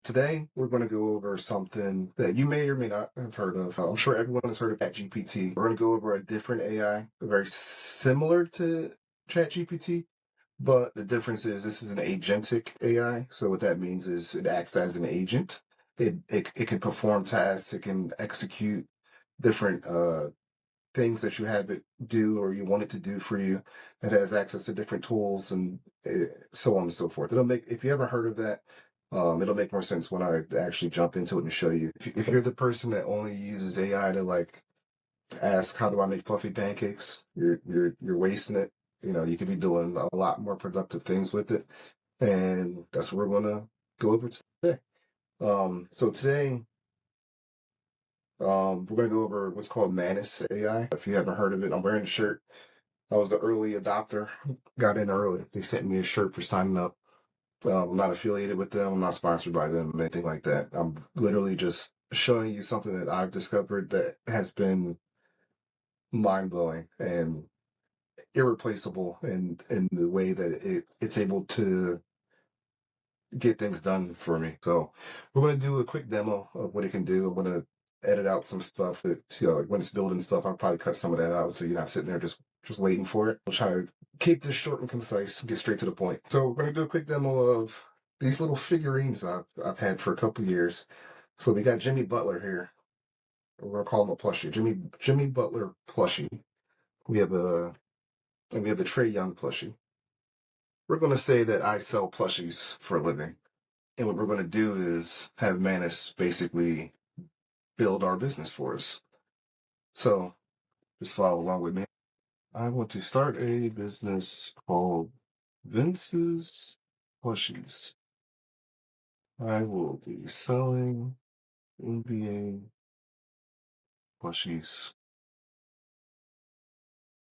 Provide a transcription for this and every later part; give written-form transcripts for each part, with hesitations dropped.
Today, we're going to go over something that you may or may not have heard of. I'm sure everyone has heard of ChatGPT. We're going to go over a different AI, very similar to ChatGPT, but the difference is this is an agentic AI. So what that means is it acts as an agent. It can perform tasks. It can execute different things that you have it do or you want it to do for you. It has access to different tools and so on and so forth. It'll make, if you ever heard of that, it'll make more sense when I actually jump into it and show you. If you're the person that only uses AI to like ask how do I make fluffy pancakes, you're wasting it. You know, you could be doing a lot more productive things with it, and that's what we're gonna go over today. So today we're going to go over what's called Manus AI. If you haven't heard of it, I'm wearing a shirt. I was the early adopter, got in early. They sent me a shirt for signing up. I'm not affiliated with them. I'm not sponsored by them, anything like that. I'm literally just showing you something that I've discovered that has been mind-blowing and irreplaceable in the way that it's able to get things done for me. So we're going to do a quick demo of what it can do. I'm going to edit out some stuff that, you know, like when it's building stuff, I'll probably cut some of that out so you're not sitting there just waiting for it. We'll try to keep this short and concise, get straight to the point. So we're going to do a quick demo of these little figurines I've had for a couple years. So we got Jimmy Butler here. We're going to call him a plushie. Jimmy Butler plushie. We have the Trey Young plushie. We're going to say that I sell plushies for a living. And what we're going to do is have Manus basically build our business for us. So just follow along with me. I want to start a business called Vince's Plushies. I will be selling NBA plushies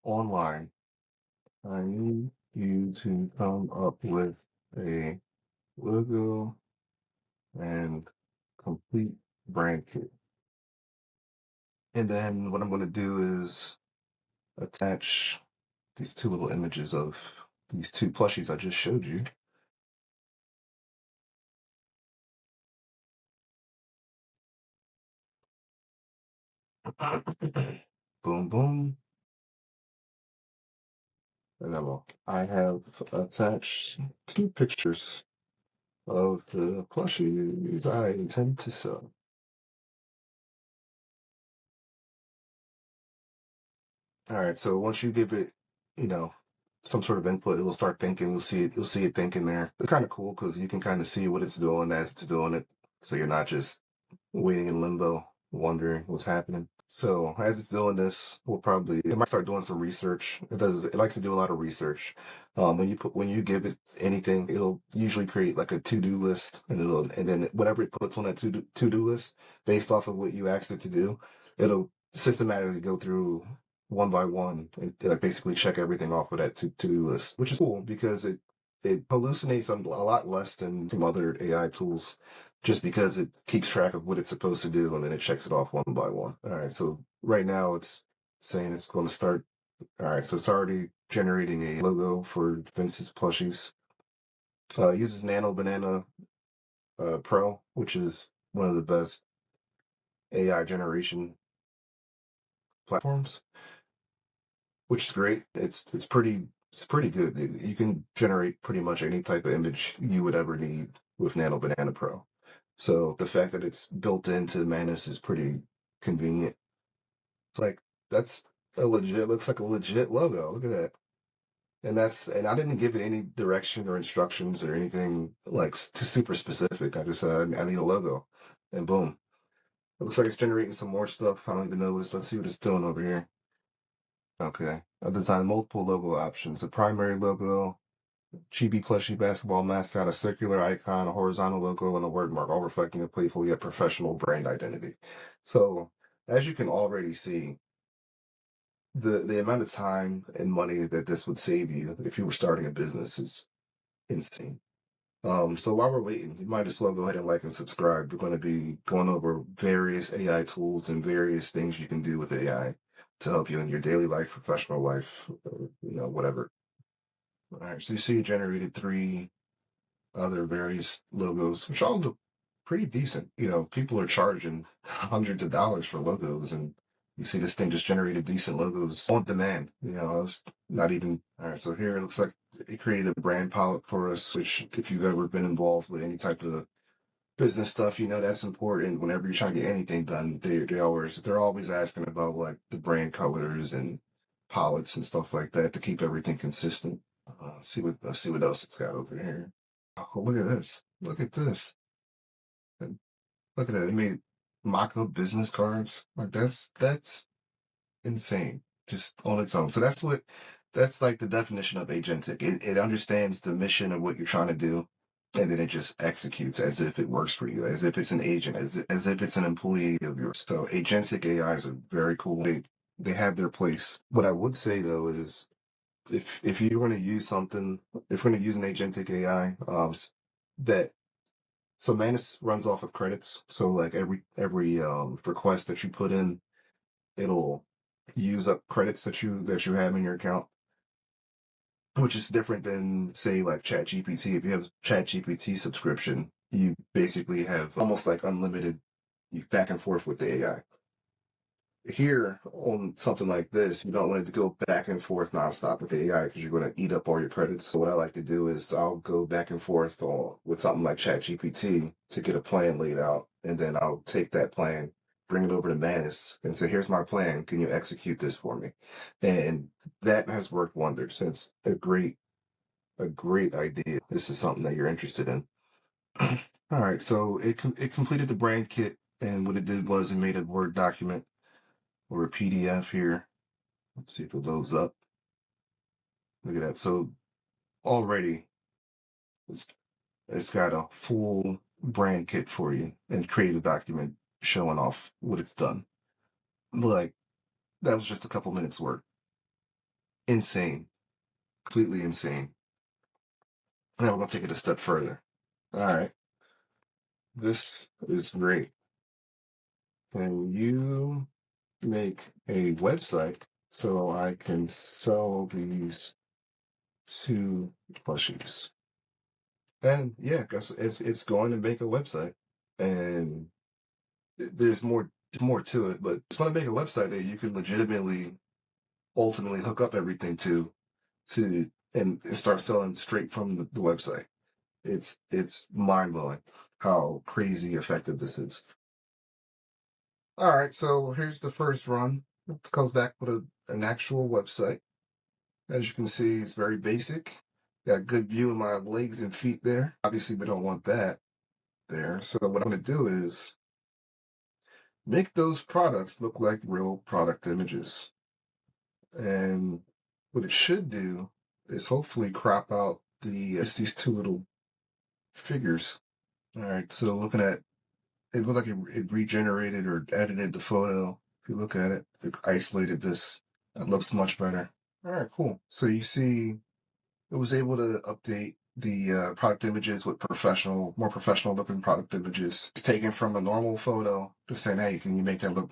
online. I need you to come up with a logo and complete brand kit. And then what I'm going to do is attach these two little images of these two plushies I just showed you. Boom, boom. And I have attached two pictures of the plushies I intend to sell. All right, so once you give it, you know, some sort of input, it'll start thinking. You'll see it thinking there. It's kind of cool because you can kind of see what it's doing as it's doing it. So you're not just waiting in limbo, wondering what's happening. So as it's doing this, it might start doing some research. It likes to do a lot of research. When you give it anything, it'll usually create like a to-do list, and then whatever it puts on that to-do list, based off of what you asked it to do, it'll systematically go through one by one and like basically check everything off of that to-do list, which is cool because it hallucinates a lot less than some other AI tools, just because it keeps track of what it's supposed to do and then it checks it off one by one. All right, so right now it's saying it's going to start. All right, so it's already generating a logo for Vince's plushies. It uses Nano Banana Pro, which is one of the best AI generation platforms, which is great. It's pretty good. You can generate pretty much any type of image you would ever need with Nano Banana Pro. So the fact that it's built into Manus is pretty convenient. It's like that's looks like a legit logo. Look at that. And I didn't give it any direction or instructions or anything like too super specific. I just said I need a logo, and boom. It looks like it's generating some more stuff. I don't even know let's see what it's doing over here. Okay. I designed multiple logo options. A primary logo, chibi plushie basketball mascot, a circular icon, a horizontal logo, and a word mark, all reflecting a playful yet professional brand identity. So, as you can already see, the amount of time and money that this would save you if you were starting a business is insane. So while we're waiting, you might as well go ahead and like and subscribe. We're going to be going over various AI tools and various things you can do with AI to help you in your daily life, professional life, whatever. All right, so you see it generated three other various logos, which all look pretty decent. People are charging hundreds of dollars for logos, and you see this thing just generated decent logos on demand. It's not even all right. So here it looks like it created a brand palette for us, which if you've ever been involved with any type of business stuff, that's important. Whenever you're trying to get anything done, they're always asking about like the brand colors and palettes and stuff like that to keep everything consistent. Let's see what else it's got over here. Oh, look at this! Look at this! And look at that! It made mock-up business cards. Like that's insane, just on its own. So that's like the definition of agentic. It understands the mission of what you're trying to do, and then it just executes as if it works for you, as if it's an agent, as if it's an employee of yours. So agentic AIs are very cool. They have their place. What I would say though is if you're going to use something, if you're going to use an agentic AI, that so Manus runs off of credits. So like every request that you put in, it'll use up credits that you have in your account, which is different than say like ChatGPT. If you have ChatGPT subscription, you basically have almost like unlimited back and forth with the AI. Here on something like this, you don't want it to go back and forth nonstop with the AI because you're going to eat up all your credits. So what I like to do is I'll go back and forth with something like ChatGPT to get a plan laid out, and then I'll take that plan, bring it over to Manus, and say, "Here's my plan. Can you execute this for me?" And that has worked wonders. It's a great idea. This is something that you're interested in. All right, so it completed the brand kit, and what it did was it made a Word document or a PDF here. Let's see if it loads up. Look at that. So already it's it's got a full brand kit for you and creative document showing off what it's done. Like that was just a couple minutes work. Insane. Completely insane. Now we're gonna take it a step further. All right. This is great. Can you make a website so I can sell these two plushies? And yeah, guess it's going to make a website, and there's more to it, but it's going to make a website that you can legitimately, ultimately hook up everything to and start selling straight from the website. It's mind blowing how crazy effective this is. All right, so here's the first run. It comes back with an actual website. As you can see, it's very basic. Got a good view of my legs and feet there. Obviously, we don't want that there. So what I'm going to do is make those products look like real product images. And what it should do is hopefully crop out these two little figures. All right, so looking at it, looked like it regenerated or edited the photo. If you look at it, it isolated this. It looks much better. All right, cool. So you see it was able to update the product images with more professional looking product images. It's taken from a normal photo, just saying, hey, can you make that look,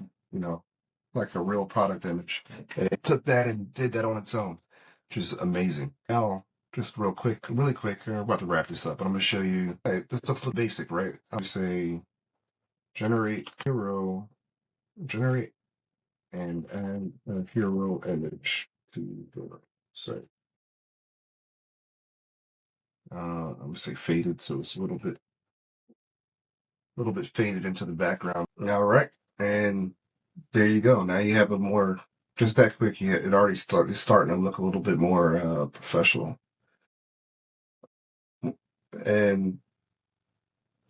like a real product image? And it took that and did that on its own, which is amazing. Now, just really quick, we're about to wrap this up, but I'm going to show you, hey, this looks basic, right? I'm going to say generate hero, generate and add a hero image to the site. I'm gonna say faded, so it's a little bit faded into the background. All right, and there you go. Now you have a more just that quick. It already it's starting to look a little bit more professional. And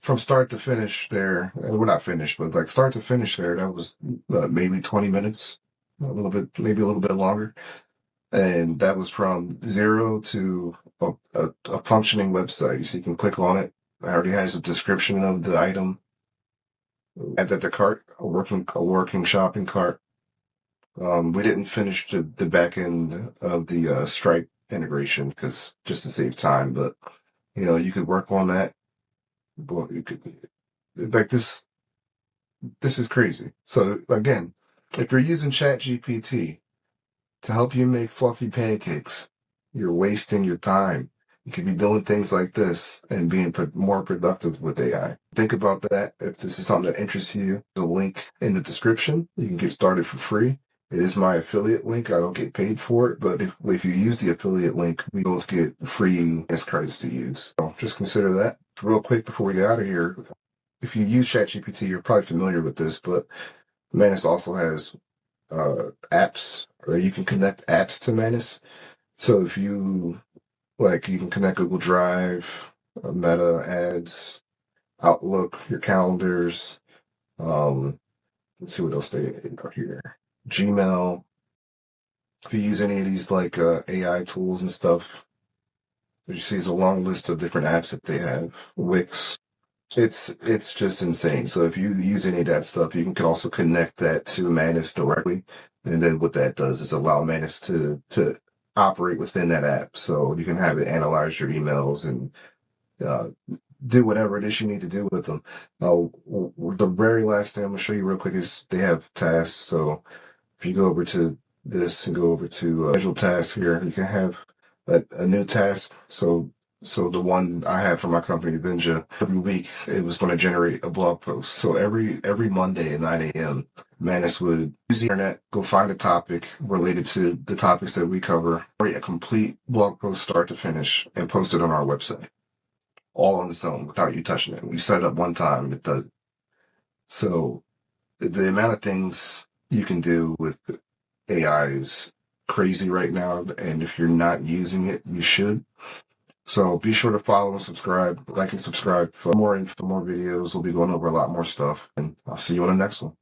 from start to finish, there we're not finished, but like start to finish, there that was maybe 20 minutes, a little bit, maybe a little bit longer. And that was from zero to a functioning website. So you can click on it. It already has a description of the item. Add that to cart, a working shopping cart. We didn't finish the back end of the Stripe integration because just to save time, but you could work on that. But you could like this. This is crazy. So again, if you're using ChatGPT to help you make fluffy pancakes, you're wasting your time. You could be doing things like this and being more productive with AI. Think about that. If this is something that interests you, there's a link in the description. You can get started for free. It is my affiliate link. I don't get paid for it, but if you use the affiliate link, we both get free S credits to use. So just consider that. Real quick before we get out of here, if you use ChatGPT, you're probably familiar with this, but Manus also has apps, or you can connect apps to Manus. So if you you can connect Google Drive, Meta Ads, Outlook, your calendars. Let's see what else they are here. Gmail. If you use any of these AI tools and stuff, you see it's a long list of different apps that they have. Wix. It's just insane. So if you use any of that stuff, you can also connect that to Manus directly. And then what that does is allow Manus to operate within that app. So you can have it analyze your emails and uh, do whatever it is you need to do with them. The very last thing I'm going to show you real quick is they have tasks. So if you go over to this and go over to schedule tasks here, you can have a new task. So the one I have for my company, Venja, every week it was going to generate a blog post. So every Monday at 9 a.m., Manus would use the internet, go find a topic related to the topics that we cover, write a complete blog post start to finish, and post it on our website, all on its own without you touching it. We set it up one time and it does. So the amount of things you can do with AI is crazy right now. And if you're not using it, you should. So be sure to follow and subscribe, like and subscribe for more info, more videos. We'll be going over a lot more stuff, and I'll see you on the next one.